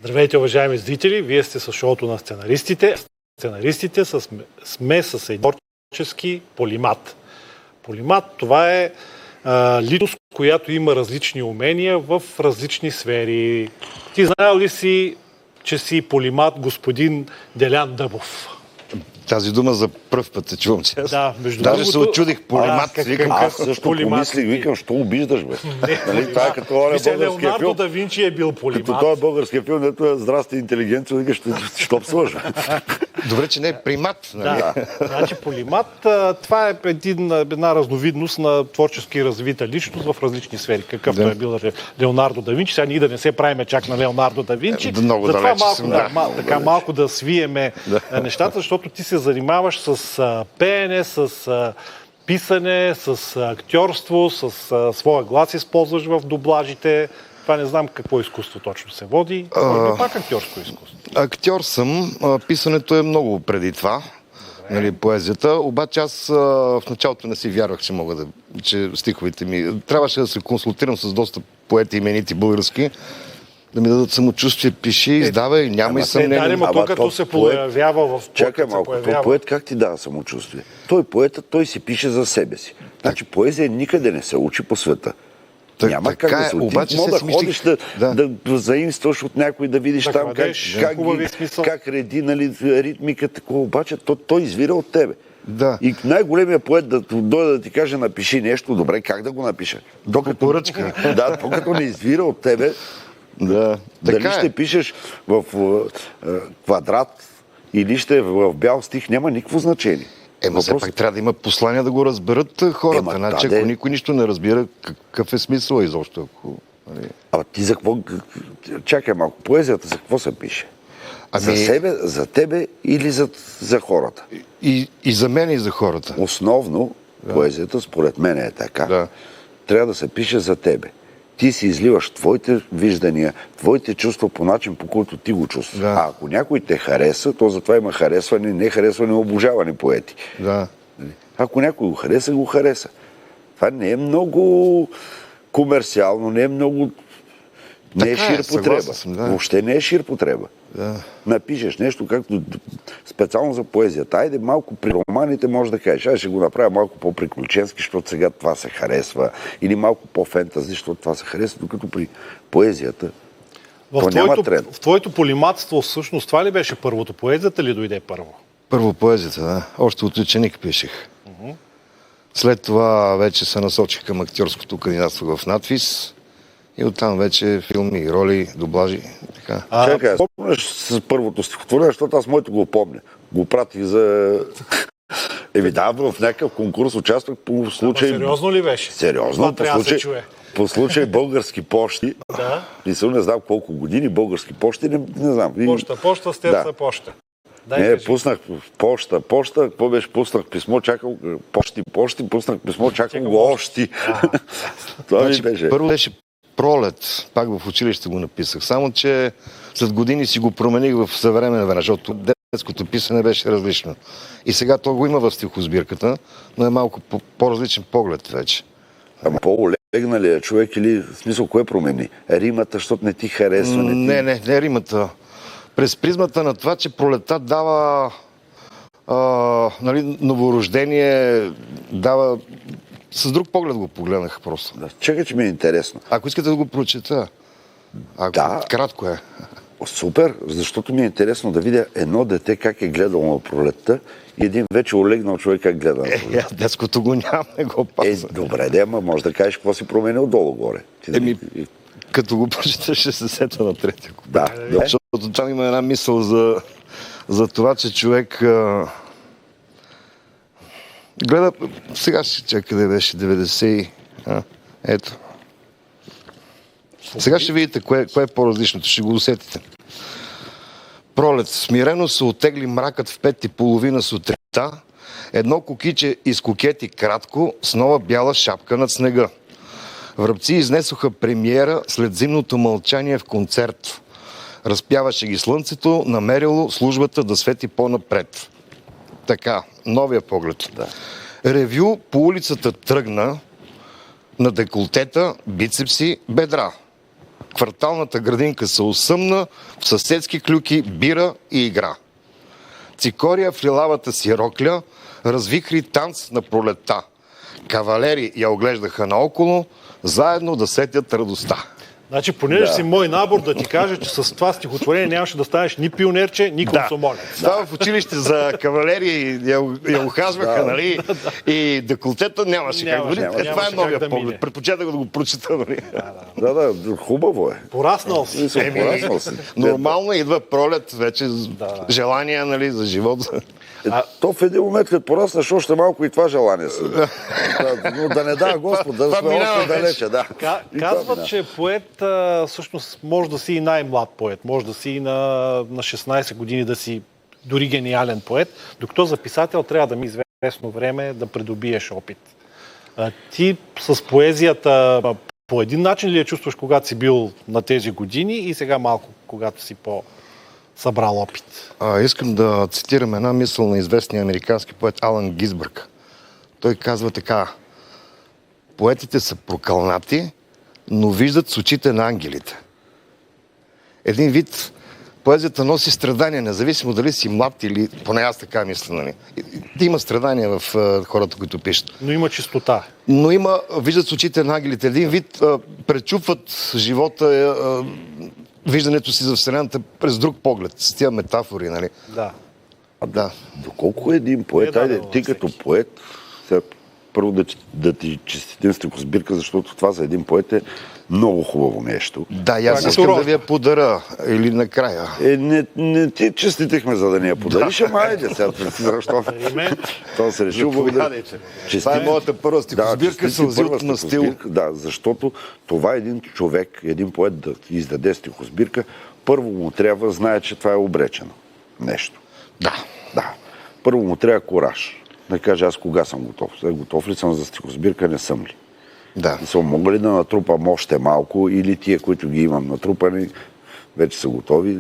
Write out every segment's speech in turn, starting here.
Здравейте, уважаеми зрители! Вие сте с шоуто на сценаристите. Сценаристите сме с един творчески полимат. Полимат, това е личност, която има различни умения в различни сфери. Ти знаел ли си, че си полимат, господин Делян Дъбов? Тази дума за пръв път се чувам честно. Да, между Даже другото, се очудих, полимат. Аз също помислих, викам, що обиждаш, бе? Нали, това е като българския Леонардо филм. да Винчи е бил полимат. Като този българския филм, дето е здрасти интелигенция, викаш, що псуваш, бе? Добре, че не е примат. Нали? Да, значи полимат, това е една разновидност на творчески развита личност в различни сфери. Какъвто е бил Леонардо да Винчи. Сега ние да не се правиме чак на Леонардо да Винчи. Много затова далече така малко да свиеме нещата, защото ти се занимаваш с пеене, с писане, с актьорство, с своя глас използваш в дублажите. Това не знам какво изкуство точно се води. Може би пак актьорско изкуство. Актьор съм. Писането е много преди това. Нали, поезията. Обаче аз в началото не си вярвах, че стиховете ми... Трябваше да се консултирам с доста поети, именити български, да ми дадат самочувствие, пиши, издавай, няма и съмнение. Да, като се появява в... Чакай малко, той поет как ти дава самочувствие? Той си пише за себе си. Значи поезия никъде не се учи по света. Няма как да се учи. Мога да ходиш да заимстваш от някой, да видиш там как реди, нали, ритмиката, обаче той извира от тебе. Да. И най-големият поет да дойде да ти каже напиши нещо, добре, как да го напиша? Поръчка. Да, докато не извира от тебе, дали ще пишеш в квадрат или ще в бял стих, няма никакво значение. Все пак трябва да има послания да го разберат хората. Значи, ако никой нищо не разбира, какъв е смисъл изобщо? Ти за какво... Чакай малко, поезията за какво се пише? За себе, за тебе или за хората? И за мен, и за хората. Основно, поезията, според мен е така, трябва да се пише за тебе. Ти си изливаш твоите виждания, твоите чувства по начин, по който ти го чувстваш. А ако някой те хареса, то затова има харесване, нехаресване, обожавани поети. Да. Ако някой го хареса, го хареса. Това не е много комерциално, не е много... Не е шир потреба. Въобще не е шир потреба. Напишеш нещо, както специално за поезията. Айде малко при романите може да кажеш, аз ще го направя малко по-приключенски, защото сега това се харесва, или малко по-фентази, защото това се харесва, докато при поезията то няма тренд. В твоето полиматство всъщност това ли беше първото? Поезията ли дойде първо? Първо поезията, да. Още от ученик пишех. След това вече се насочих към актьорското кандидатство в надвис. И оттам вече филми, роли, дублажи. Така. Чакай, спомняш с първото стихотворение, защото аз моето го помня. Го пратих за... в някакъв конкурс участвах по случай... Сериозно ли беше? Сериозно, по случай български пощи. Не знам колко години български пощи, не знам. Поща, стеца, поща. Пуснах поща, какво беше? Пуснах писмо, чакал пощи, пуснах писмо, чакал го още. Това ми беше. Първо беше Пролет, пак в училище го написах, само че след години си го промених в съвременен време, защото детското писане беше различно. И сега то го има в стихосбирката, но е малко по-различен поглед вече. По-олегна ли е човек или в смисъл кое промени? Римата, защото не ти харесва? Не римата. През призмата на това, че пролета дава новорождение, дава... С друг поглед го погледнах просто. Чакай, че ми е интересно. Ако искате да го прочета. Кратко е. Супер, защото ми е интересно да видя едно дете как е гледало на пролетта и един вече олегнал човек как гледа на пролетта. Детското го няма, го паса. Добре, ама може да кажеш какво си променил долу-горе. Като го прочета, ще се сета на третия. Да. Защото там има една мисъл за това, че човек... Гледа, сега ще чакай къде беше, 90... Ето. Сега ще видите кое е по-различното, ще го усетите. Пролет. Смирено се отегли мракът в 5:30 сутринта. Едно кукиче изкокети кратко с нова бяла шапка над снега. Връбци изнесоха премиера след зимното мълчание в концерт. Разпяваше ги слънцето, намерило службата да свети по-напред. Така, новия поглед. Ревю по улицата тръгна на деколтета, бицепси, бедра. кварталната градинка се усъмна, в съседски клюки бира и игра. Цикория в лилавата си рокля развихри танц на пролетта. Кавалери я оглеждаха наоколо, заедно да сетят радостта. Значи, понеже си мой набор, да ти кажа, че с това стихотворение нямаше да станеш ни пионерче, ни комсомолец. Да, в училище за кавалери я ухажваха, нали? И деколтета нямаше как. Това е новия поглед. Предпочитах да го прочета, нали? Да, хубаво е. Пораснал си. Нормално идва пролет, вече желания, нали, за живот. То в един момент, като пораснаш още малко и това желание се. Но да не дава Господ, да сме още далече. Казват, че поет всъщност може да си и най-млад поет. Може да си и на 16 години да си дори гениален поет, докато за писател трябва да ми известно време да придобиеш опит. Ти с поезията по един начин ли я чувстваш, когато си бил на тези години и сега малко, когато си събрал опит? Искам да цитирам една мисъл на известния американски поет Алън Гинзбърг. Той казва така: поетите са прокълнати, но виждат с очите на ангелите. Един вид поезията носи страдания, независимо дали си млад или поне аз така мисля. Нали. Има страдания в хората, които пишат. Но има чистота. Но виждат с очите на ангелите. Един вид пречупват живота, виждането си за Вселената през друг поглед, с тия метафори, нали? Да. Доколко един поет, ти като поет, първо да ти честитим стихосбирка, защото това за един поет е много хубаво нещо. Да, и аз искам да ви я подаря. Или накрая. Не ти честитихме, за да ни я подариш, ама айде сега. Защо? Това се решил. Това е моята първа стихосбирка, Сълзилото на стил. Да, защото това един човек, един поет да издаде стихосбирка, първо му трябва, знае, че това е обречено нещо. Да. Първо му трябва кураж. Да каже, аз кога съм готов? Готов ли съм за стихосбирка, не съм ли? Да. Мога ли да натрупам още малко, или тия, които ги имам натрупани, вече са готови?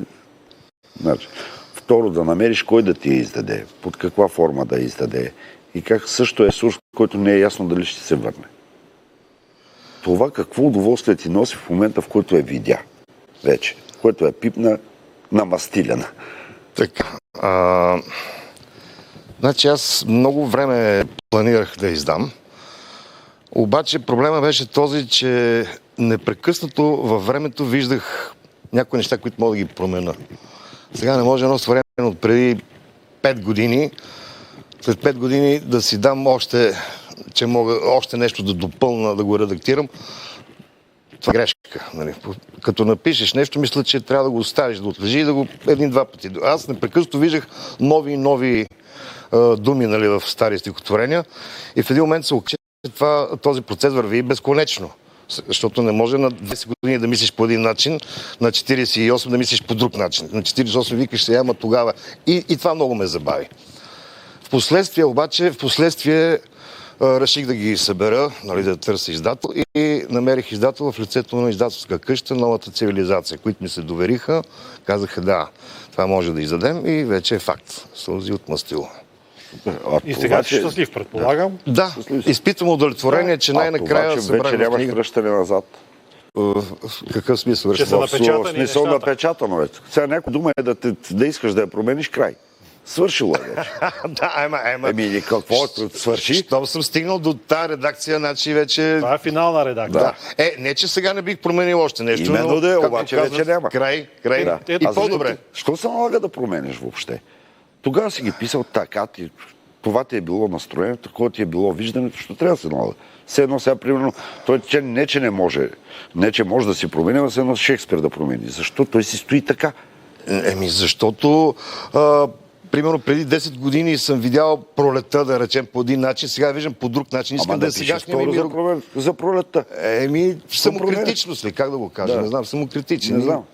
Значи, второ, да намериш кой да ти я издаде, под каква форма да я издаде и как също е ресурс, който не е ясно дали ще се върне. Това какво удоволствие ти носи в момента, в който я видя вече, което е пипна, намастилена. Така. Значи аз много време планирах да издам. Обаче проблема беше този, че непрекъснато във времето виждах някои неща, които мога да ги променя. Сега не може едно съвременно от преди 5 години, след 5 години да си дам още нещо да допълна, да го редактирам. Това е грешка. Нали? Като напишеш нещо, мисля, че трябва да го оставиш, да отлежи и да го един-два пъти. Аз непрекъснато виждах нови думи, нали, в стари стихотворения и в един момент се оказа, че този процес върви безконечно. Защото не може на 20 години да мислиш по един начин, на 48 да мислиш по друг начин. На 48 викаш се, ама тогава. И това много ме забави. Впоследствие реших да ги събера, нали, да търся издател и намерих издател в лицето на издателска къща Новата цивилизация, които ми се довериха, казаха да, това може да издадем и вече е факт. Сълзи от мастило. И сега си щастлив, предполагам. Да, изпитвам удовлетворение, че най-накрая събрах вече нямаш връщане назад. В какъв смисъл? Че са напечатани в смисъл напечатано вече. Сега някоя дума е да искаш да я промениш, край. Свършило е вече. Да, какво свърши? Щом съм стигнал до тази редакция, значи вече... Това е финална редакция. Да. Не, че сега не бих променил още нещо. Именно да е, обаче вече няма. Край. Да. И по-добре. Що се налага да промениш въобще? Тогава си ги писал така, това ти е било настроението, такова ти е било виждането, що трябва да се налага. Все едно сега, примерно, той не, че не може да си промени, а все едно Шекспир да промени. Защо? Той си стои така. Защото примерно преди 10 години съм видял Пролетта, да речем, по един начин, сега виждам по друг начин. Искам да сегашния ми за Пролетта. Самокритичност ли, как да го кажа? Не знам, самокритичен. Не знам.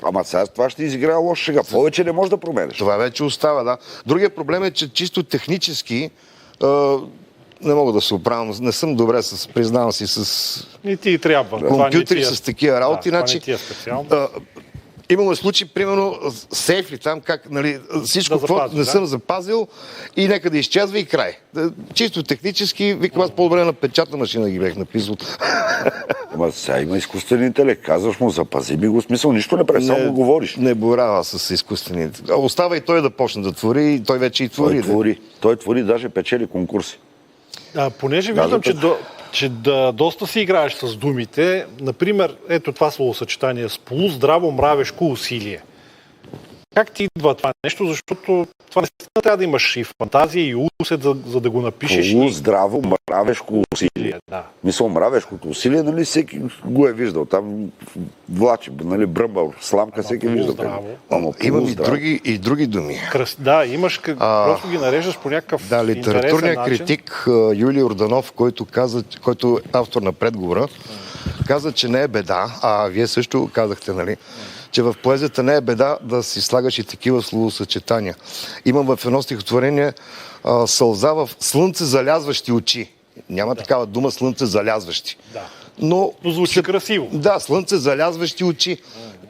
Ама сега това ще изиграе лош сега. Повече не можеш да променеш. Това вече остава, да. Другия проблем е, че чисто технически не мога да се оправям. Не съм добре признавам си с и ти трябва. Компютри, с такива работи. Да, това не ти е специално. Имало случаи, примерно, сейф ли там, как, нали, всичко, каквото не съм запазил и нека да изчезва и край. Чисто технически, викам, аз по-добре на печатна машина ги бях написал. Ама сега има изкуствен интелект. Казваш му, запази ми го, смисъл, нищо не прави, само говориш. Не борава с изкуствения интелект. Остава и той да почне да твори, и той вече и твори. Той твори, даже печели конкурси. Понеже виждам, че доста си играеш с думите, например, ето това словосъчетание сполу, здраво, мравешко усилие. Как ти идва това нещо? Защото това наистина трябва да имаш и фантазия, и усет, за да го напишеш. Сполу, здраво, мравешко усилие. Да. Мисъл, мравешкото усилие, нали, всеки го е виждал. Там влачи, нали, бръмбал, сламка, всеки виждал. Имам и други думи. Да, имаш, просто ги нареждаш по някакъв интересен начин. Да, литературният критик Юлий Орданов, който е автор на предговора, каза, че не е беда, а вие също казахте, нали, че в поезията не е беда да си слагаш и такива словосъчетания. Имам в едно стихотворение сълза в слънце залязващи очи. Няма такава дума слънце залязващи. Да. Но звучи красиво. Да, слънце залязващи очи.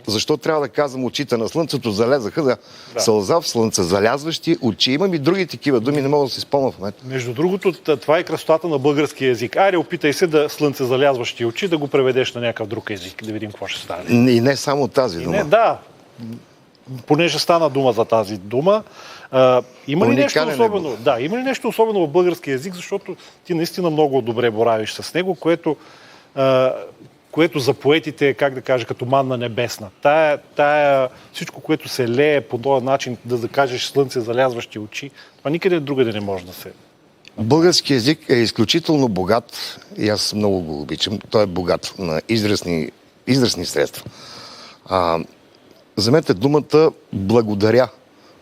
Защо трябва да казвам очите на слънцето залезаха? Да. Сълза в слънце залязващи очи. Имам и други такива думи, не мога да си спомня в момента. Между другото, това е красотата на българския език. Айде, опитай се да слънце залязващи очи, да го преведеш на някакъв друг език, да видим какво ще стане. И не само тази дума. Да, понеже стана дума за тази дума. Има ли нещо особено? Да, има ли нещо особено в българския език, защото ти наистина много добре боравиш с него, което за поетите е, как да кажа, като манна небесна. Тая всичко, което се лее по този начин, да кажеш слънце залязващи очи, това никъде другаде не може да се... Български език е изключително богат и аз много го обичам. Той е богат на изразни средства. Вземете думата благодаря.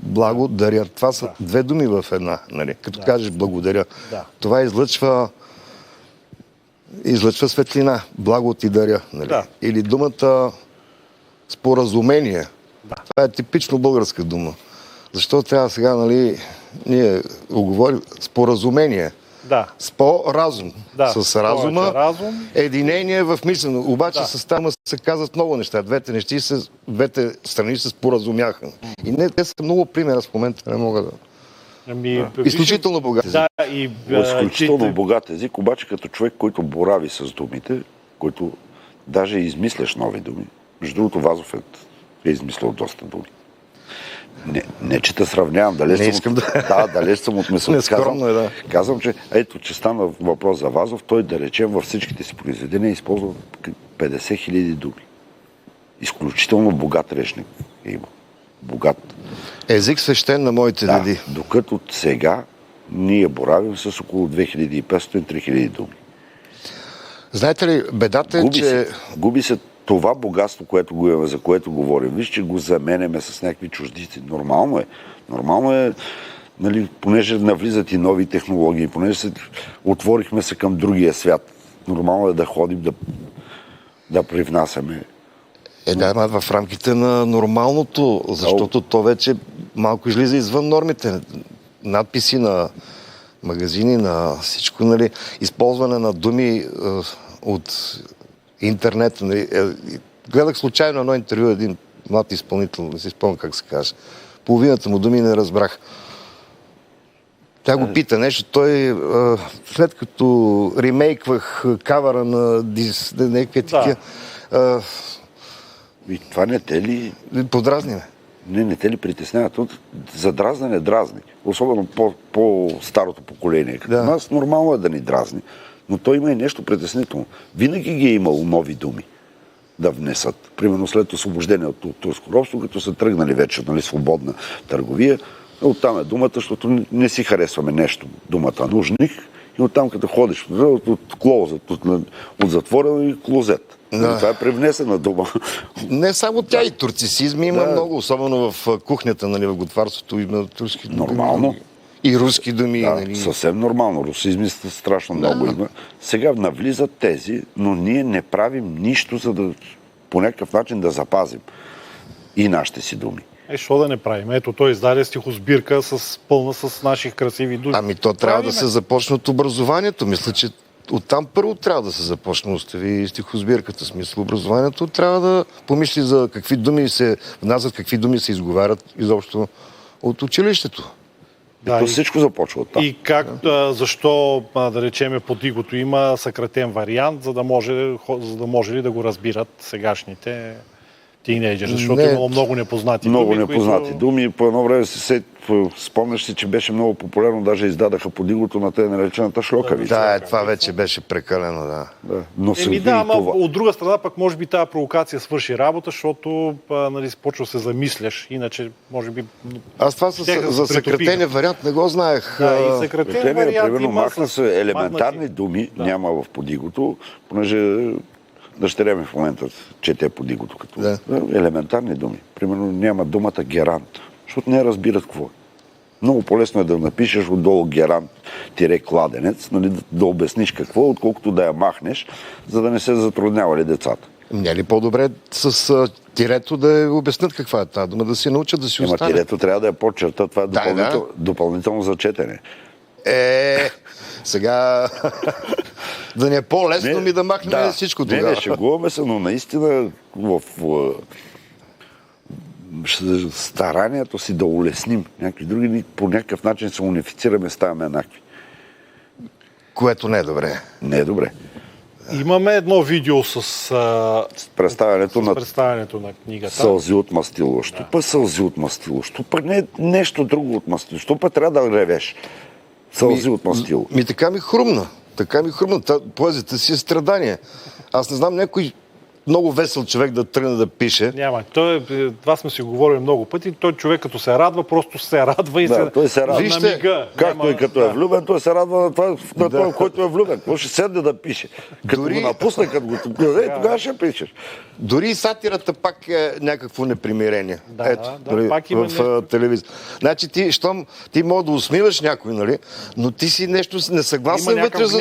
Благодаря. Това са две думи в една. Нали? Като кажеш благодаря. Да. Това излъчва светлина. Благо ти даря. Нали? Да. Или думата споразумение. Да. Това е типично българска дума. Защо трябва сега, нали, ние оговорим споразумение. Да. Разум. Да. С разума. Единение в мислено. Обаче с тама се казват много неща. Двете страни се споразумяха. И те са много примера в момента. Не мога да... Изключително богат език. Изключително богат език, обаче като човек, който борави с думите, който даже измисляш нови думи. Между другото, Вазов е измислял доста думи. Не че те сравнявам, далеч съм отмислил. Нескромно е, да. Казвам, че ето, че стана въпрос за Вазов, той, да речем, във всичките си произведения използва 50 000 думи. Изключително богат речник е имал. Богат. Език свещен на моите деди. Докато сега ние боравим с около 2500-3000 думи. Знаете ли, бедата е, че... Губи се това богатство, което го имаме, за което говорим. Виж, че го заменяме с някакви чуждици. Нормално е, нали, понеже навлизат и нови технологии, понеже отворихме се към другия свят. Нормално е да ходим, да привнасяме. В рамките на нормалното, защото то вече малко излиза извън нормите. Надписи на магазини, на всичко, нали, използване на думи от интернет. Нали. Гледах случайно едно интервю, един млад изпълнител, не си спомням как се каже. Половината му думи не разбрах. Тя го пита нещо, той след като ремейквах кавара на някакви такива... И това не те ли... Подразни ме. Не те ли притесняват? Задразнене дразни. Особено по-старото поколение. Като нас нормално е да ни дразни. Но той има и нещо притеснително. Винаги ги е имало нови думи да внесат. Примерно след освобождение от турско робство, като са тръгнали вече, нали, свободна търговия, оттам е думата, защото не си харесваме нещо. Думата нужник. И оттам като ходиш от клозет, от затвора и клозет. Това е привнесена дума. Не само тя, и турцисизми има много, особено в кухнята, нали, в готварството има турски думи. Нормално. И руски думи. Да, нали. Съвсем нормално. Русизми страшно много има. Сега навлизат тези, но ние не правим нищо, за да по някакъв начин да запазим и нашите си думи. Що да не правим? Ето, той издаде стихосбирка пълна с наши красиви думи. То трябва да се започне от образованието. Мисля, че Оттам първо трябва да се започне, остави стихосбирката, смисъл образованието, трябва да помисли за какви думи се внасят, какви думи се изговарят изобщо от училището. Да, всичко започва от там. И как, защо, да речеме, под игото има съкратен вариант, за да може ли да го разбират сегашните тинейджери, защото имало много непознати думи. Много непознати думи. По едно време спомняш си, че беше много популярно, даже издадаха под игото на те наречената шлокавица. Да, това вече беше прекалено, да. Но от друга страна пък може би тази провокация свърши работа, защото почва се замисляш, иначе може би... Аз това за съкратения вариант не го знаех. Да, и съкратен вариант примерно, махна се елементарни думи, няма в подигото, понеже дъщеря ми в момента чете подигото като елементарни думи. Примерно няма думата герант, защото не разбират какво е. Много по-лесно е да напишеш отдолу герант кладенец, нали, да обясниш какво, отколкото да я махнеш, за да не се затруднявали децата. Не е ли по-добре с тирето да обяснят каква е тази дума, да си научат да си оставят? Тирето трябва да е подчерта, това е допълнително за четене. Сега да не е по-лесно да махнем всичко тогава. Не, шегуваме се, но наистина в старанието си да улесним някакви други, по някакъв начин се унифицираме, ставаме еднакви. Което не е добре. Не е добре. Имаме едно видео с представянето на книгата. Сълзи от мастило. Що па сълзи от мастило? Що па не нещо друго от мастило? Що па трябва да ревеш? Сълзи от мастило. Така ми хрумна. Поезията си е страдание. Аз не знам някой много весел човек да тръгне да пише. Няма. Това сме си говорили много пъти. Той човек като се радва, просто се радва и той се радва. Вижте, както и като е влюбен, той се радва на това, който е влюбен. Какво ще седне да пише? Като го напусне, като го тогава ще пишеш. Дори и сатирата пак е някакво непримирение. Пак има в телевизия. Значи ти може да усмиваш някой, нали? Но ти си нещо несъгласен вътре, за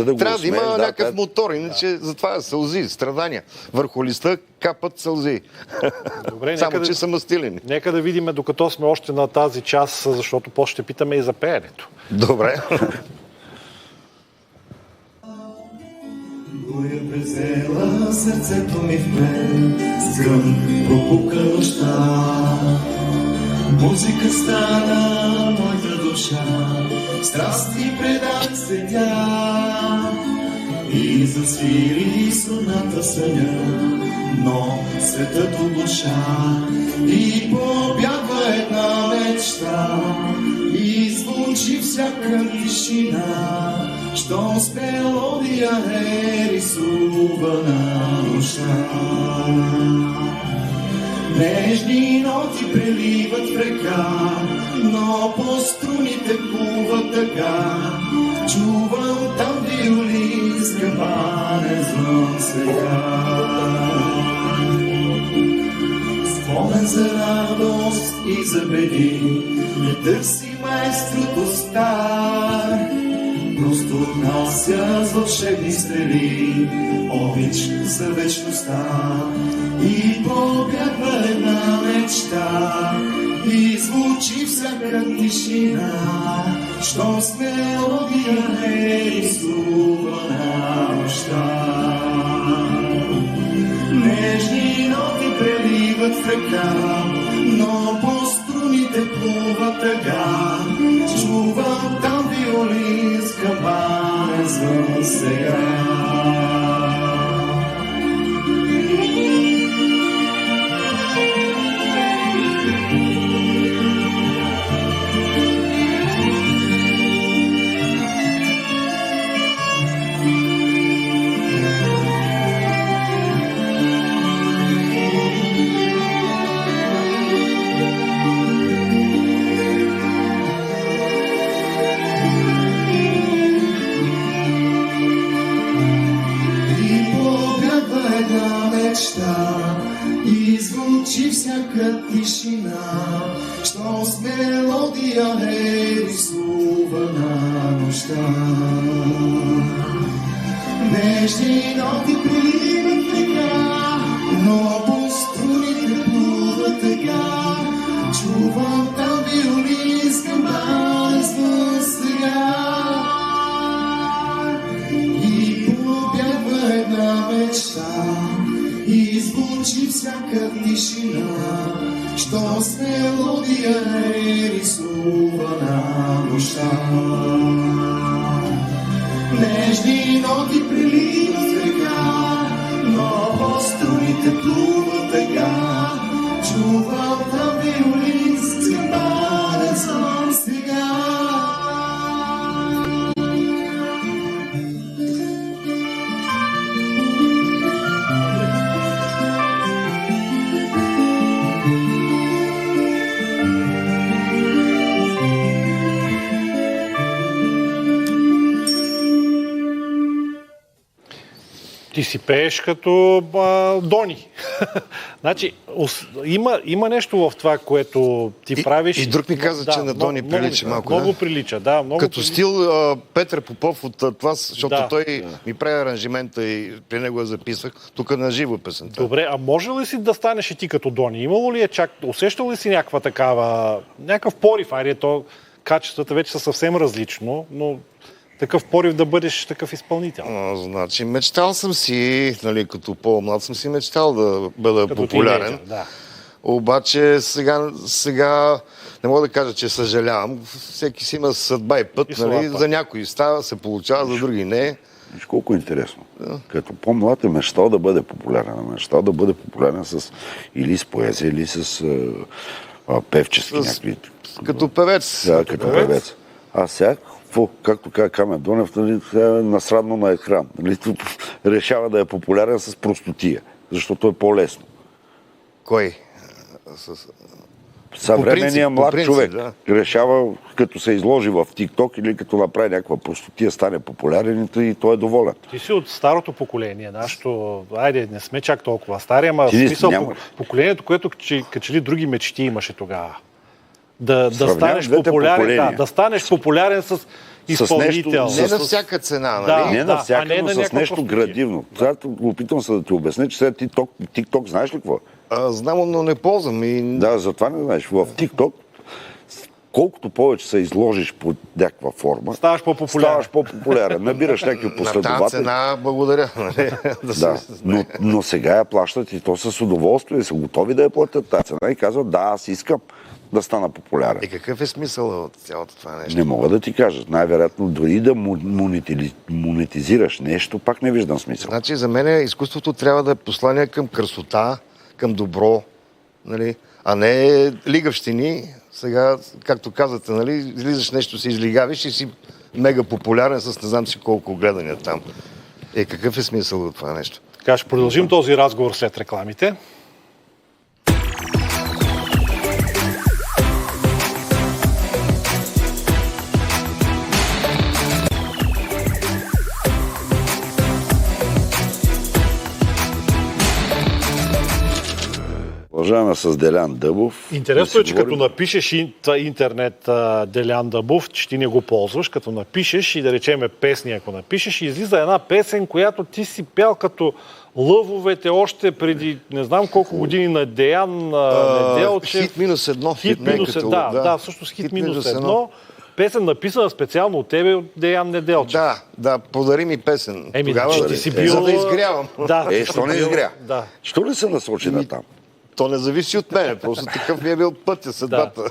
да го... Трябва да има някакъв мотор, иначе затова е сълзи, страдания. Върху листа капат сълзи. Добре, само че са мастилени. Нека да видим, докато сме още на тази част, защото после ще питаме и за пеенето. Добре. Буя презела сърцето ми в мен, скъм пропука нощта. Музика стана моята душа, страсти предан се тя. И засвири сонната съня, но светът оглуша. И побягва една мечта, и звучи всяка тишина, щом с мелодия е рисувана нощта. Нежни ноти преливат в река, но по струните плува тъга. Чувам там виолинска баня звън сега. Спомен за радост и за беди, не търси майстрото стар. Просто отнася с вълшебни стрели обич за вечността. И побягва една мечта, и звучи всяка тишина, щом с мелодия е рисувана нощта. Нежни ноти преливат в река, но по струните плува тъга. Чувам там виолинска баня звън сега. И звучи всяка тишина, що с мелодия е рисувана нощта. Нежни ноти преливат в река, но по струните плува тъга. Чувам там виолинска баня звън сега. мечта и звучи всяка тишина, що с мелодия е рисувана нощта. Нежни ноти приливат в река, но по струните плува тъга. Чувам там виолински барен съм сега. Ти си пееш като Дони. Значи, има нещо в това, което ти правиш. И друг ми каза, че на Дони прилича малко. Много прилича, да. Много като прилича. стил Петър Попов от това, защото той ми прави аранжимента и при него я записвах. Тук на живо песента. Добре, а може ли си да станеш и ти като Дони? Имало ли усещал ли си някаква такава, някакъв порив? Айде, то качествата вече са съвсем различно, но такъв порив да бъдеш такъв изпълнител. Значи, мечтал съм си, нали, като по-млад съм си мечтал да бъда като популярен. Тинейджър, да. Обаче сега не мога да кажа, че съжалявам. Всеки си има съдба и път. Нали? За някои става, се получава, за други не. Виж колко интересно. Като по-млад е мечтал да бъде популярен. Мечтал да бъде популярен или с поезия, или с певчески някакви. Като певец. Да, като певец. А сега, както каза Камен Донев, нали, насрадно на екран. Нали, решава да е популярен с простотия, защото е по-лесно. Кой? Съвременният млад човек да. решава, като се изложи в TikTok или като направи някаква простотия, стане популярен и той е доволен. Ти си от старото поколение, нашето, айде, не сме чак толкова стари, ама в Ти смисъл поколението, което като ли други мечти имаше тогава. Да станеш популярен, да станеш популярен с изпълнител. Не на всяка цена, нали? Не на всяка, но с нещо градивно. Сега опитвам се да ти обясня, че сега TikTok знаеш ли какво? Знам, но не ползвам. Да, затова не знаеш. В TikTok, колкото повече се изложиш по някаква форма, ставаш по-популярен. Набираш някакви последователи. На тази цена, благодаря. Да, но сега я плащат и то с удоволствие. Са готови да я платят тази цена и казват, да, аз искам да стана популярен. И какъв е смисъл от цялото това нещо? Не мога да ти кажа. Най-вероятно, дори да монетизираш нещо, пак не виждам смисъл. Значи за мен изкуството трябва да е послание към красота, към добро, нали? А не лигавщини. Сега, както казвате, нали, излизаш нещо, се излигавиш и си мега популярен с не знам си колко гледания там. Какъв е смисъл от това нещо? Така, ще продължим този разговор след рекламите. Продължаваме с Делян Дъбов. Интересно е, че като напишеш интернет Делян Дъбов, че ти не го ползваш, като напишеш и да речеме песни, ако напишеш, излиза една песен, която ти си пял като лъвовете още преди не знам колко години на Деян Неделчев. Хит минус едно. Да, всъщност хит минус едно. Песен написана специално от тебе от Деян Неделчев. Да, подари ми песен. Тогава ти си бил... За да изгрявам. Що не изгря? Да. Що не се насочи на там? То не зависи от мен, просто такъв ми е бил пътя, съдбата.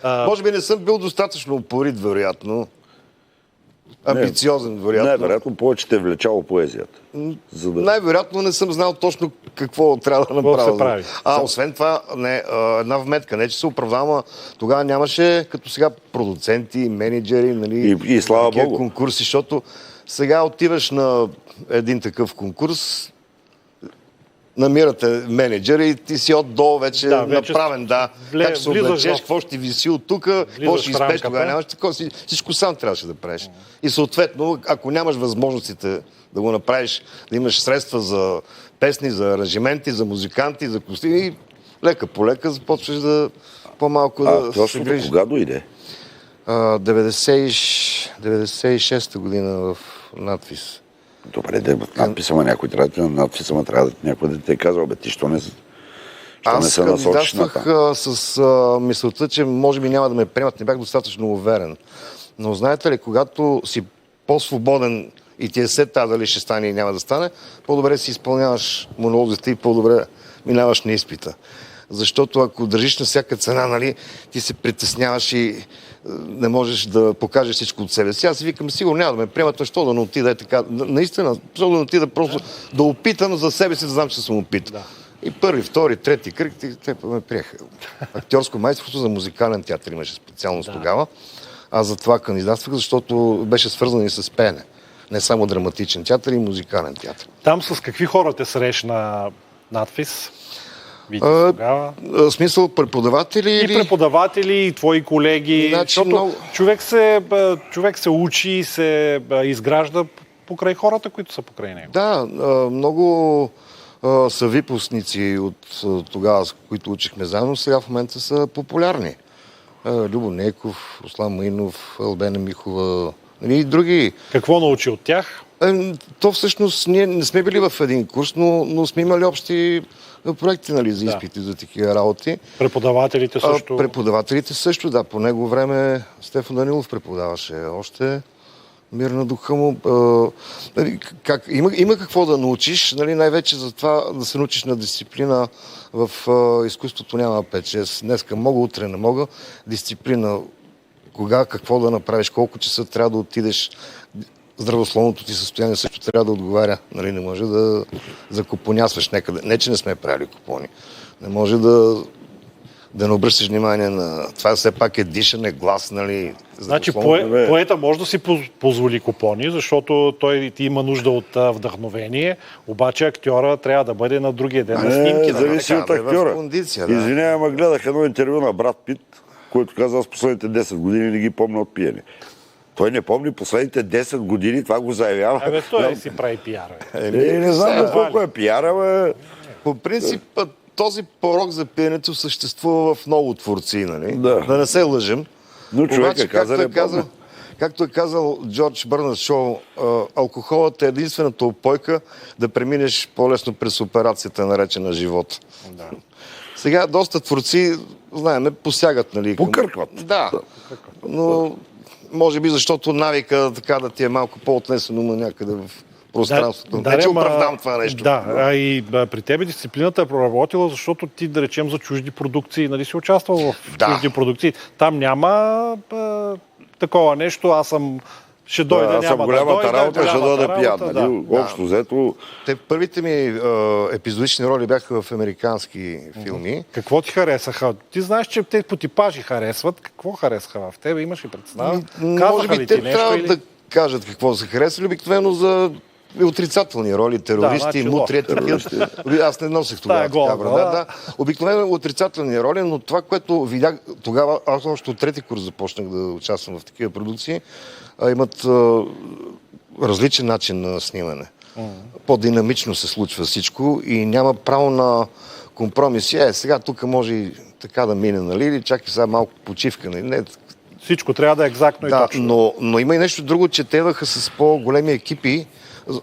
Може би не съм бил достатъчно упорит, вероятно. Амбициозен, вероятно. Най-вероятно повече те е влечало поезията. Най-вероятно не съм знал точно какво трябва да направя. Освен това, една вметка, не че се оправдава, тогава нямаше като сега продуценти, менеджери, нали, и слава Богу. Конкурси, защото сега отиваш на един такъв конкурс, намирате менеджера и ти си отдолу вече направен, как се облечеш, какво ще виси от тук, какво ще изпеш, тогава нямаш такова. Всичко сам трябваше да правиш. И съответно, ако нямаш възможностите да го направиш, да имаш средства за песни, за аранжименти, за музиканти, за костюми, лека по лека започваш да по-малко да се грижиш. Кога дойде? 96-та година в надпис. Добре, надписа, някой трябва да надписа, трябва да някой да те казва, ти що не се насочиш на там? Аз с мисълта, че може би няма да ме приемат, не бях достатъчно уверен. Но знаете ли, когато си по-свободен и ти е след тази дали ще стане и няма да стане, по-добре си изпълняваш монолозите и по-добре минаваш на изпита. Защото ако държиш на всяка цена, нали, ти се притесняваш и не можеш да покажеш всичко от себе си. Аз си викам, сигурно няма да ме приемат, защо да не отида така. Наистина, защо да не отида просто да опитам за себе си, да знам, че съм опитал. Да. И първи, втори, трети кръг, те ме приеха. Актьорско майсторство за музикален театър имаше специалност тогава. Аз за това кандидатствах, защото беше свързано и с пеене. Не само драматичен театър, и музикален театър. Там с какви хора те срещна надпис? Смисъл преподаватели и преподаватели, и твои колеги. Значи, много... човек се учи и се изгражда покрай хората, които са покрай него. Да, много са випускници от тогава, с които учихме заедно, сега в момента са популярни. Любо Нейков, Руслан Маинов, Албена Михова и други. Какво научи от тях? То всъщност ние не сме били в един курс, но сме имали общи проекти, нали, за изпити, за такива работи. Преподавателите също? Преподавателите също, да. По него време Стефан Данилов преподаваше още. Мир на духа му. Има какво да научиш, нали, най-вече за това да се научиш на дисциплина. В изкуството няма 5-6. Днеска мога, утре не мога. Дисциплина. Кога, какво да направиш, колко часа трябва да отидеш. Здравословното ти състояние също трябва да отговаря. Нали, не може да закупонясваш някъде. Не, че не сме правили купони. Не може да не обръщаш внимание на... Това все пак е дишане, глас, нали... Значи поета може да си позволи купони, защото той ти има нужда от вдъхновение, обаче актьора трябва да бъде на другия ден на снимки. Зависи от актьора. Извинявай, ма гледах едно интервю на Брат Пит, който каза, аз последните 10 години не ги помня от пиене. Той не помни последните 10 години, това го заявява. Той си прави пиара. Не знам колко е пиара, По принцип, този порок за пиенето съществува в много творци, нали? Да не се лъжем. Но човек както е казал Джордж Бърнард Шоу, алкохолът е единствената опойка да преминеш по-лесно през операцията, наречена живот. Да. Сега доста творци, знаем, посягат, нали? Покъркват. Да. Но може би защото навика така да ти е малко по-отнесено на някъде в пространството. Не, че оправдам това нещо. Да, и при тебе дисциплината е проработила, защото ти, да речем, за чужди продукции, нали си участвал в чужди продукции. Там няма такова нещо, ще дойда, аз съм голямата работа, ще дойда пиян. Общо взето... Първите ми епизодични роли бяха в американски филми. Какво ти харесаха? Ти знаеш, че те по типажи харесват. Какво харесаха в тебе? Имаш ли представа? Може би те трябва да кажат какво са харесали. Обикновено за отрицателни роли, терористи, мутри, такива. Аз не носех тогава така брада. Обикновено отрицателни роли, но това, което видях тогава, аз още от трети курс започнах да участвам в такива продукции, имат различен начин на снимане. По-динамично се случва всичко и няма право на компромиси. Сега тук може и така да мине, нали? Или чакай сега малко почивка. Нали? Не. Всичко трябва да е екзактно и точно. Но има и нещо друго, че те идваха с по-големи екипи,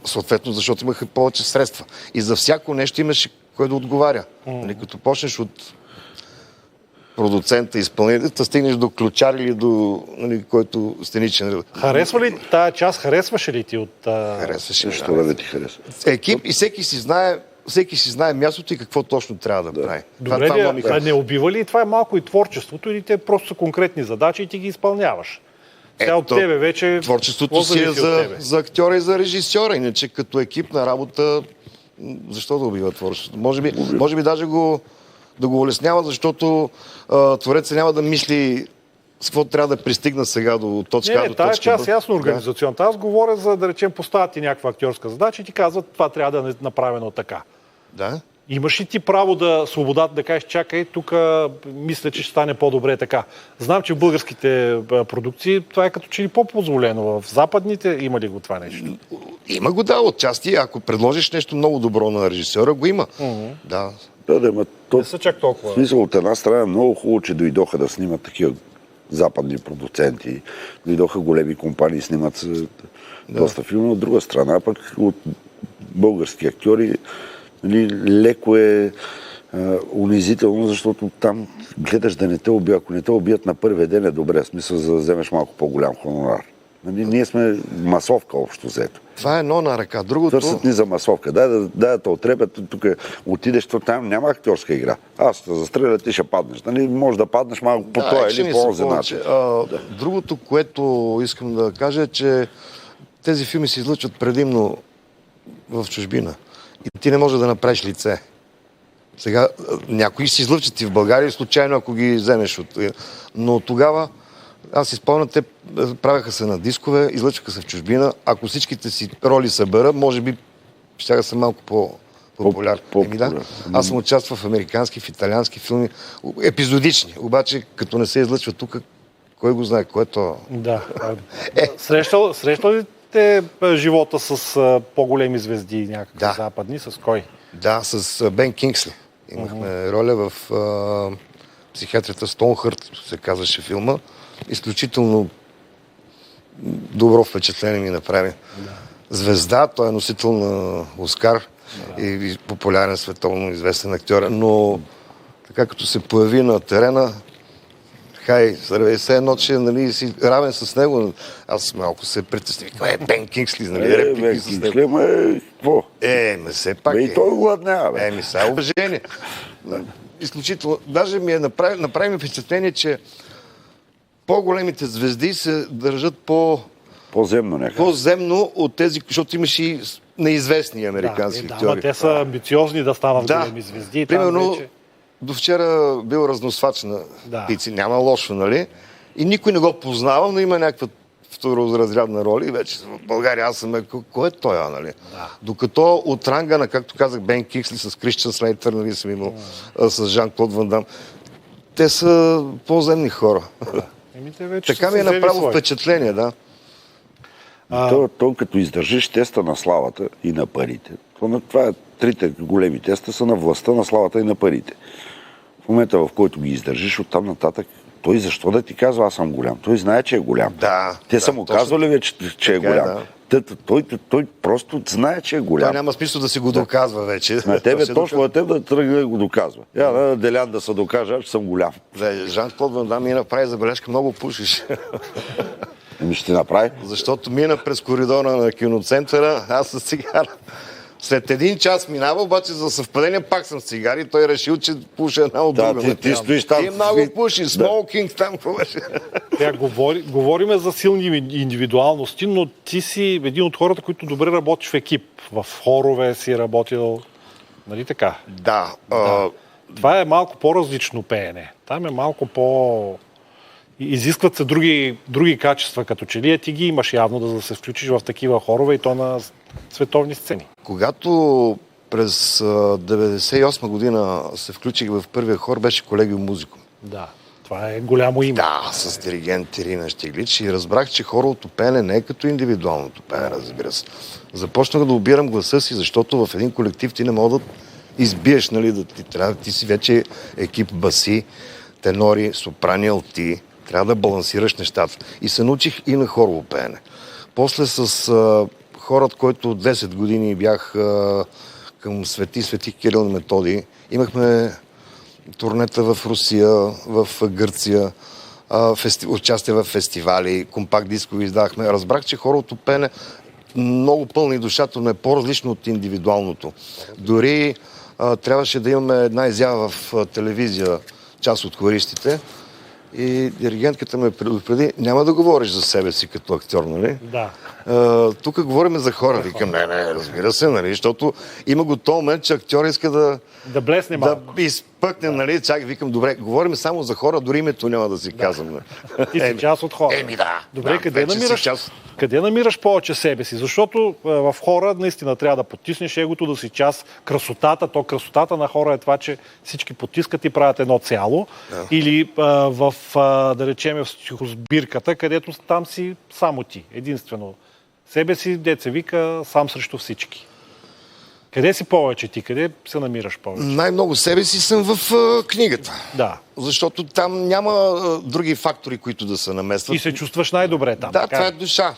съответно, защото имаха повече средства. И за всяко нещо имаше кой да отговаря. Нали? Като почнеш от продуцента, изпълнителите, стигнеш до ключар или до, нали, който сценичен. Харесва ли тая част? Харесваше ли ти от... Харесваше. Що да ти харесва? Екип и всеки си знае мястото и какво точно трябва да прави. Добре, не убива ли? Това е малко и творчеството или те просто са конкретни задачи и ти ги изпълняваш? От тебе вече... Творчеството си е за актьора и за режисьора. Иначе като екипна работа, защо да убива творчеството? Може би даже да го улеснява, защото творецът няма да мисли с какво трябва да пристигна сега до точка А до точка Б. Тая част ясно организационната. Аз говоря за, да речем, поставят ти някаква актьорска задача и ти казват, това трябва да е направено така. Да. Имаш ли ти право свободата да кажеш, чакай, тук мисля, че ще стане по-добре така. Знам, че в българските продукции това е като че ли по-позволено. В западните има ли го това нещо? Има го, да, отчасти. Ако предложиш нещо много добро на режисьора, го има. Да. Не са чак толкова. В смисъл, от една страна е много хубаво, че дойдоха да снимат такива западни продуценти. Дойдоха големи компании, снимат доста филми. От друга страна, пък от български актьори леко е унизително, защото там гледаш да не те убият. Ако не те убият на първия ден е добре. В смисъл, за да вземеш малко по-голям хонорар. Нали, ние сме масовка общо взето. Това е едно на ръка. Другото... Търсят ни за масовка. Да те отрепят, тук отидеш, там няма актьорска игра. Аз ще застреля, ти ще паднеш. Нали, може да паднеш малко по този или по този начин. Другото, което искам да кажа е, че тези филми се излъчват предимно в чужбина. И ти не можеш да направиш лице. Сега някои се излъчат и в България, случайно ако ги вземеш от... Но тогава, аз си спомням, те правяха се на дискове, излъчваха се в чужбина. Ако всичките си роли събера, може би ще да са малко по-популярни. Аз съм участвал в американски, в италиански филми, епизодични. Обаче, като не се излъчва тук, кой го знае, кое е то? Да. Срещал ли те живота с по-големи звезди някакви западни? С кой? Да, с Бен Кингсли. Имахме роля в психиатрията Стоунхърт, се казваше филма. Изключително добро впечатление ми направи. Да. Звезда, той е носител на Оскар и популярен, световно известен актьор. Но така като се появи на терена, все едно, че нали, си равен с него. Аз малко се притесних. Това е Бен Кингсли, нали? Бен Кингсли, какво? Все пак и той гладнява, сега уважение. Изключително. Даже ми направи ми впечатление, че по-големите звезди се държат по-земно някак. По-земно от тези, защото имаш и неизвестни американски актьори. Да, те са амбициозни да станат големи звезди. Примерно, до вчера бил разносвач на пици, няма лошо, нали? И никой не го познава, но има някаква второразрядна роля и вече в България аз съм кой е той, нали? Да. Докато от ранга на, както казах, Бен Кингсли с Кристиан Слейтър, нали, съм имал с Жан-Клод Ван Дам, те са по-земни хора. Така ми е направо впечатление, да. То като издържиш теста на славата и на парите, това трите големи теста са на властта, на славата и на парите. В момента, в който ги издържиш, оттам нататък, той защо да ти казва, аз съм голям? Той знае, че е голям. Те са му казвали вече, че е голям. Той просто знае, че е голям. Това няма смисъл да си го доказва вече. На тебе, точно на теб да тръгне да го доказва. Делян да се докаже, че съм голям. Жан-Клод Ван Дам ми направи забележка, много пушиш. Ще направи. Защото мина през коридора на киноцентъра, аз с цигара. След един час минава, обаче за съвпадение пак съм с цигари. Той решил, че пуша една от друга. Ти стоиш там. Ти много пуши, смокинг там. Говориме за силни индивидуалности, но ти си един от хората, които добре работиш в екип. В хорове си работил. Нали така? Да. Това е малко по-различно пеене. Там е малко изискват се други качества, като че ли ти ги имаш явно да се включиш в такива хорове и то на световни сцени. Когато през 1998 година се включих в първия хор, беше Колегиум Музикум. Да, това е голямо име. Да, с диригент Ирина Щиглич и разбрах, че хоровото пеене не е като индивидуалното пеене, разбира се. Започнах да обирам гласа си, защото в един колектив ти не мога да избиеш, нали, ти си вече екип баси, тенори, сопрани, алти. Трябва да балансираш нещата. И се научих и на хорово пеене. После с хората, който от 10 години бях към Свети Кирил и Методий, имахме турнета в Русия, в Гърция, участие в фестивали, компакт дискови издахме. Разбрах, че хоровото пеене много пълно и душата, но е по-различно от индивидуалното. Дори трябваше да имаме една изява в телевизия, част от хористите, и диригентката ме предупреди, няма да говориш за себе си като актьор, нали? Да. Тук говорим за хора. Викам, не, разбира се, нали? Защото има го този момент, че актьор иска да блесне малко. Да изпъкне, нали? Чак викам, добре, говорим само за хора, дори името няма да си казвам. Ти си част от хора. Да. Добре, къде намираш повече себе си? Защото в хора наистина трябва да потиснеш егото, да си част. Красотата на хора е това, че всички потискат и правят едно цяло. Да. Или да речем в стихосбирката, където там си само ти, единствено. Себе си, деца вика, сам срещу всички. Къде си повече ти? Къде се намираш повече? Най-много себе си съм в книгата. Да. Защото там няма други фактори, които да се наместват. И се чувстваш най-добре там. Да, това е душа.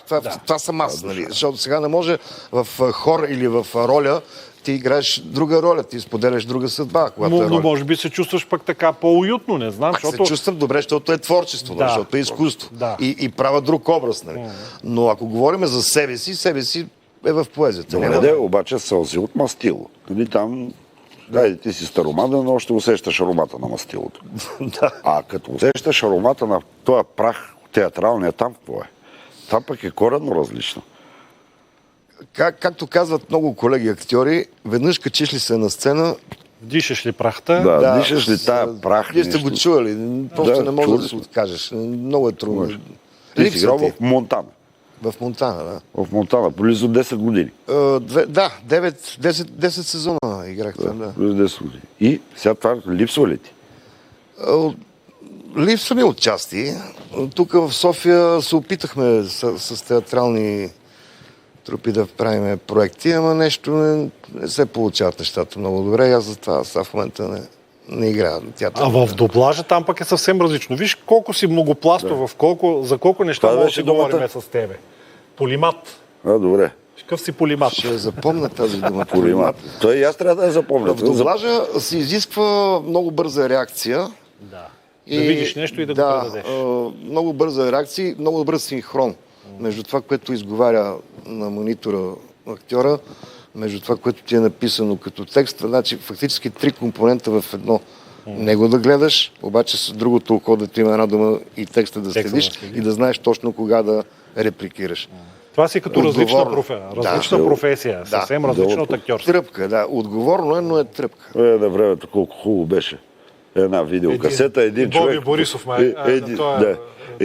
Това съм аз. Нали? Защото сега не може в хор или в роля ти играеш друга роля, ти споделяш друга съдба. Но може би се чувстваш пък така по-уютно, не знам. Защото... се чувствам добре, защото е творчество, защото е изкуство. Да. И правя друг образ. Нали? Но ако говорим за себе си е в поезията. Добре, обаче сълзи от мастило. Нали там, ти си старомаден, но още усещаш аромата на мастилото. Да. А като усещаш аромата на този прах театралния, там какво е? Там пък е коренно различно. Както казват много колеги актьори, веднъж качиш ли се на сцена... Дишаш ли прахта? Да, дишаш ли тая прах? Вие сте го чували, просто не можеш да се откажеш. Много е трудно. Ти си играл в Монтана. В Монтана, да. В Монтана, близо 10 години. Да, 10 сезона играх там, да. Близо 10 години. И сега това липсва ли ти? Липсва ми отчасти. Тук в София се опитахме с театрални трупи да правим проекти, ама нещо не се получават нещата много добре. Аз за това в момента не играя театър. А в дублажа там пък е съвсем различно. Виж колко си многопластов, за колко неща може да си говорим с тебе. Полимат. Добре. Какъв си полимат? Ще запомня тази дума. Полимат. Той и аз трябва да я запомня. В дублажа се изисква много бърза реакция. Да. Да видиш нещо и да го предадеш. Много бърза реакция, много добър синхрон между това, което изговаря на монитора актьора, между това, което ти е написано като текст. Значи фактически 3 компонента в едно. Него да гледаш, обаче с другото око да ти има една дума и текста да следиш и да знаеш точно кога да репликираш. Това си като различна професия, съвсем различна от актьорство. Тръпка, да. Отговорно е, но е тръпка. На времето колко хубаво беше. Една видеокасета, един човек. Боби Борисов,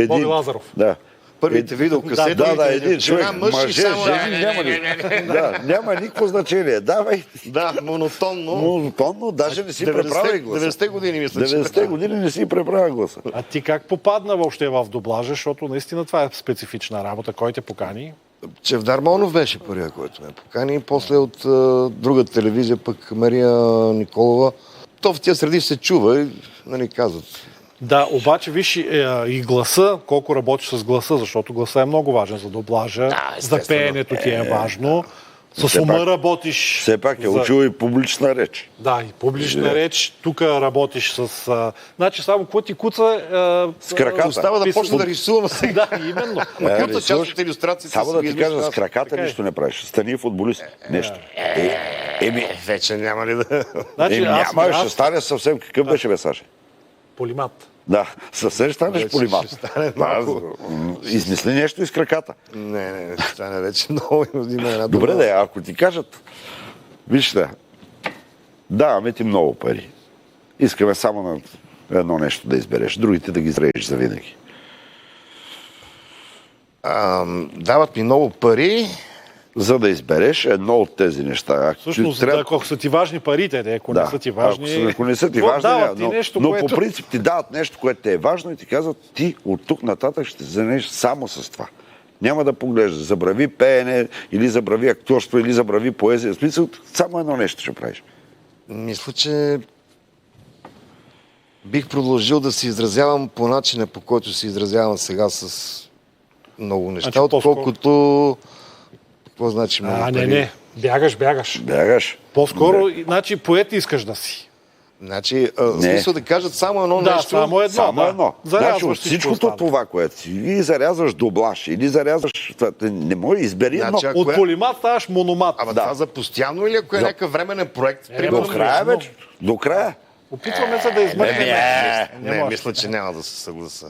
Боби Лазаров. Да. Първите видеокасети. Един човек. Мъже, жени, няма никакво значение. Давай. Да, монотонно. Монотонно, даже не си преправя гласа. 90-те години мисля, 90-те години не си преправя гласа. А ти как попадна въобще в дублажа, защото наистина това е специфична работа. Кой те покани? Чевдар Монов беше първия, който ме покани. После от друга телевизия, пък Мария Николова. То в тия среди се чува и нали казват. Да, обаче виж и гласа, колко работиш с гласа, защото гласа е много важен за дублажа, за пеенето ти е важно. С ума работиш. Все пак е учил и публична реч. Да, и публична реч. Тук работиш с... Значи само какво ти куца... С краката. Остава да почна да рисувам сега. Да, именно. Макар част от илюстрациите... Само да ти кажа, с краката нищо не правиш. Стани футболист. Нещо. Вече няма ли да... Няма, ще стане съвсем какъв беше Саша. Полимат. Да, съвсем ще станеш полимат. Измисли нещо из краката. Не, стане вече много. Добре да е, ако ти кажат, вижте, даваме ти много пари. Искаме само на едно нещо да избереш, другите да ги зрееш завинаги. Дават ми много пари, за да избереш едно от тези неща. Всъщност, ако са ти важни парите, ако не са ти важни... Ако не са ти важни, но по принцип ти дават нещо, което те е важно и ти казват, ти от тук нататък ще се занеш само с това. Няма да поглеждаш. Забрави пеене, или забрави актьорство, или забрави поезия. В смисъл, само едно нещо ще правиш. Мисля, че бих продължил да се изразявам по начина, по който се изразявам сега с много неща, отколкото... Какво значи много пари? Не. Бягаш. По-скоро, значи, поет искаш да си. Значи, смисъл да кажат само едно нещо. Само едно. Значи от всичкото това, което си, или зарязваш доблаш, или зарязваш... Не може, избери едно. От полимат ставаш мономат. Ама това за постоянно или ако е някакъв временен проект? До края, вече. До края. Опитваме се да измъкнем. Не, мисля, че няма да се съгласа.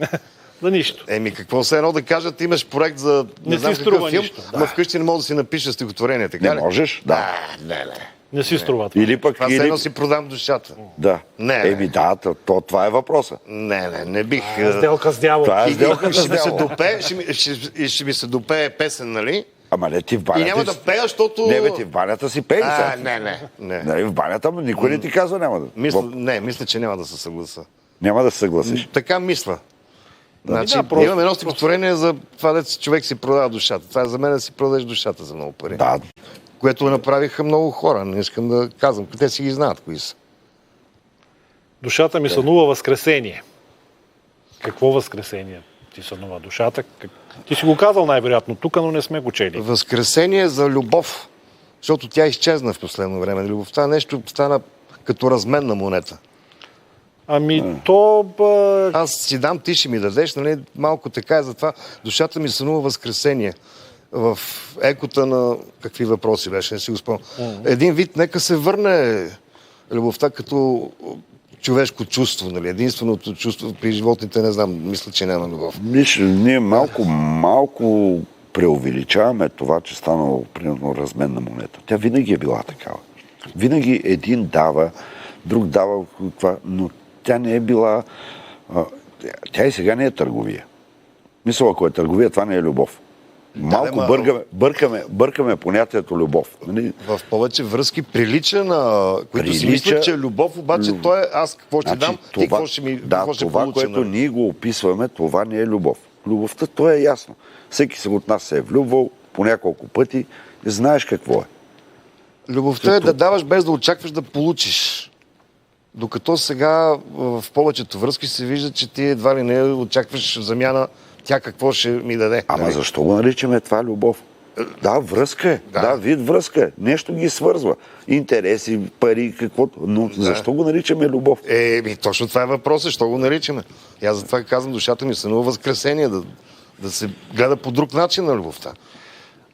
За нищо. Какво все едно да кажат, имаш проект за не знам какъв филм, но вкъщи не мога да си напиша стихотворение, така не можеш? Да. Не си струва това. Или пък... Това все едно си продам душата. Да. Това е въпроса. Не бих... Сделка с дявол. Това е сделка с дявол. Ще ми се допее песен, нали? Ама не ти в банята... И няма да пея, защото... Не, ти в банята си пей. Не. Нали, в банята никой не ти казва няма да... Мисля, че няма да се съгласа. Няма да се съгласиш. Така мисля. Значи, имам едно стихотворение за това, дето човек си продава душата. Това е за мен да си продадеш душата за много пари. Да. Което направиха много хора. Не искам да казвам. Те си ги знаят кои са. Душата ми сънува възкресение. Какво възкресение ти сънува душата? Ти си го казал най-вероятно тук, но не сме го чели. Възкресение за любов. Защото тя изчезна в последно време. Любовта нещо стана като разменна монета. Ами Аз си дам, ти ще ми дадеш, нали? Малко така е, затова душата ми сънува Възкресение. В екота на какви въпроси беше, не си го спомням. Един вид, нека се върне любовта като човешко чувство, нали? Единственото чувство при животните, не знам, мисля, че няма любов. Ние малко преувеличаваме това, че станало примерно разменна монета. Тя винаги е била такава. Винаги един дава, друг дава това, но тя не е била... Тя и сега не е търговия. Мисля, ако е търговия, това не е любов. Малко бъркаме понятието любов. В повече връзки прилича на... които си мислят, че е любов, обаче той е аз какво ще дам, ти какво ще ми това, което ние го описваме, това не е любов. Любовта, то е ясно. Всеки се от нас се е влюбвал по няколко пъти и знаеш какво е. Любовта е да даваш без да очакваш да получиш. Докато сега в повечето връзки се вижда, че ти едва ли не очакваш в замяна тя какво ще ми даде. Ама защо го наричаме това любов? Да, връзка е. Да, вид връзка е. Нещо ги свързва. Интереси, пари, каквото. Но защо го наричаме любов? Точно това е въпросът. Защо го наричаме? И аз затова казвам, душата ми сънува Възкресение, да се гледа по друг начин на любовта.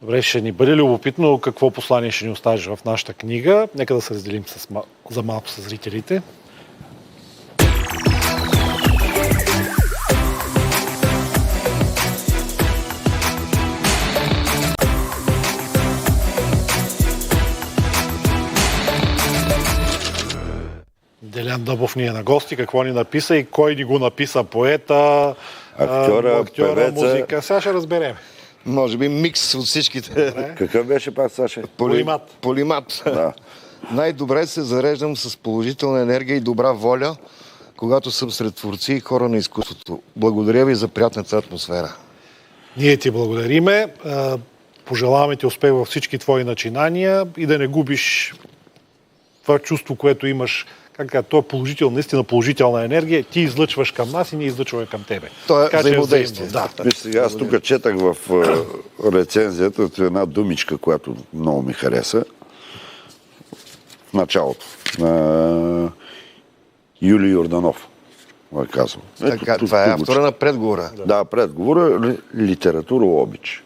Добре, ще ни бъде любопитно какво послание ще ни оставиш в нашата книга. Нека да се разделим за малко с зрителите. Делян Дъбов ни е на гости. Какво ни написа и кой ни го написа? Поета, актьора, певеца, музика. Сега ще разберем. Може би микс от всичките. Какъв беше пак, Саша? Полимат. Да. Най-добре се зареждам с положителна енергия и добра воля, когато съм сред творци и хора на изкуството. Благодаря ви за приятната атмосфера. Ние ти благодариме. Пожелаваме ти успех във всички твои начинания и да не губиш това чувство, което имаш. То е положително, наистина положителна енергия. Ти излъчваш към нас и ние излъчваме към тебе. То е взаимодействие. Виж, сега аз тук четах в рецензията една думичка, която много ми хареса. В началото. Юли Йорданов го е казал. Това е автора на предговора. Да, предговора. Литература обич.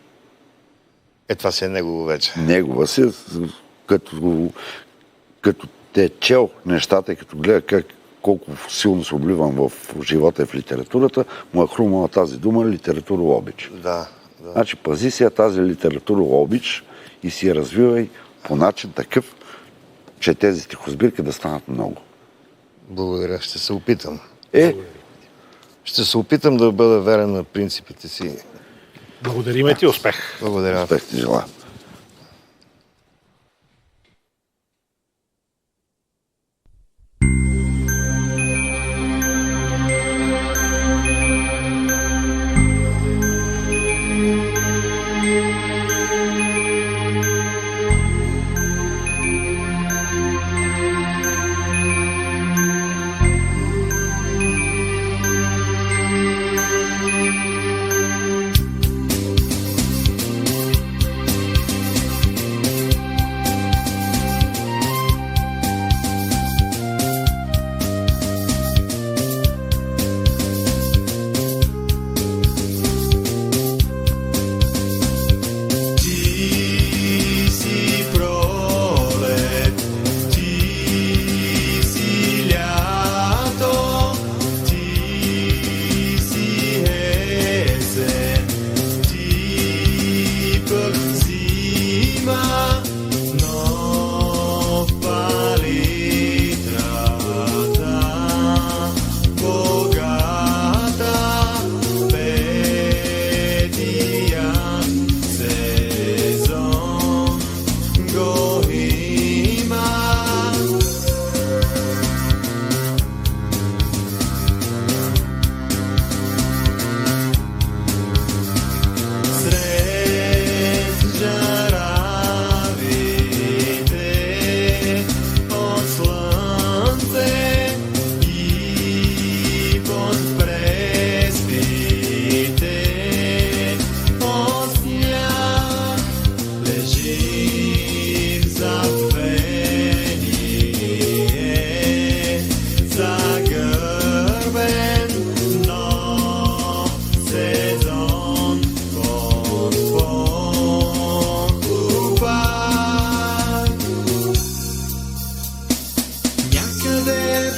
Това си е негово вече. Негова си, като те е чел нещата и като гледа колко силно се обливам в живота и в литературата, му е хрумала тази дума литература обич. Да. Значи пази си тази литература обич и си я развивай по начин такъв, че тези стихосбирки да станат много. Благодаря, ще се опитам. Ще се опитам да бъда верен на принципите си. Благодариме ти, успех. Благодаря. Успех ти желая.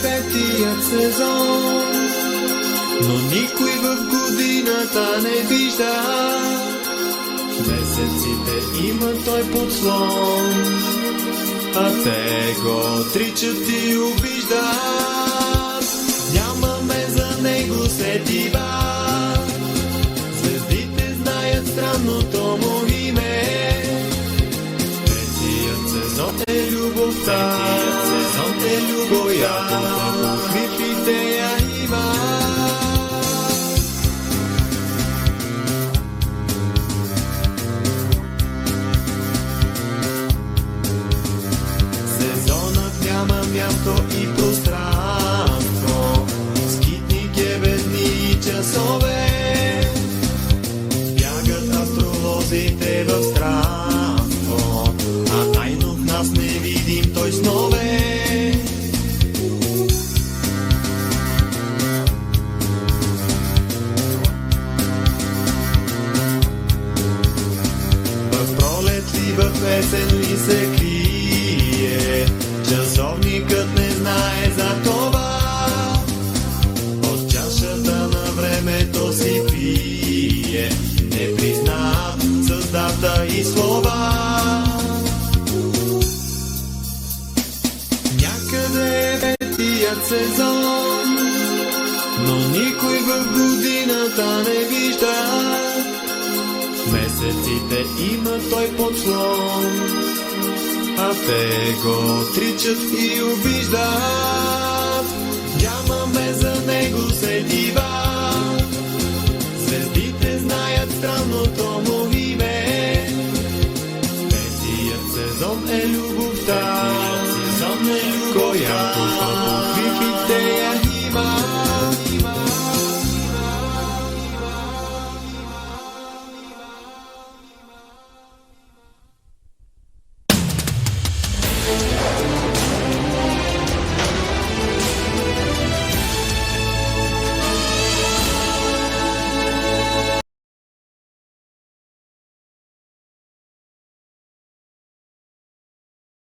петият сезон, но никой в годината не вижда. Месеците има той подслон, а те го отричат и обиждат. Нямаме за него сетива, звездите знаят странното му име. Третият сезон е любовта, която в хрипите я има. Сезонът няма място и пространство, скитник е без дни и часове. Бягат астролозите в странство, а тайно в нас не видим той снове. В пролет ли, в есен ли се крие, часовникът не знае за това. От чашата на времето си пие, не признат с дата и слова. Някъде е петият сезон, но никой в годината не вижда. Месеците има той подслон, а те го отричат и обиждат.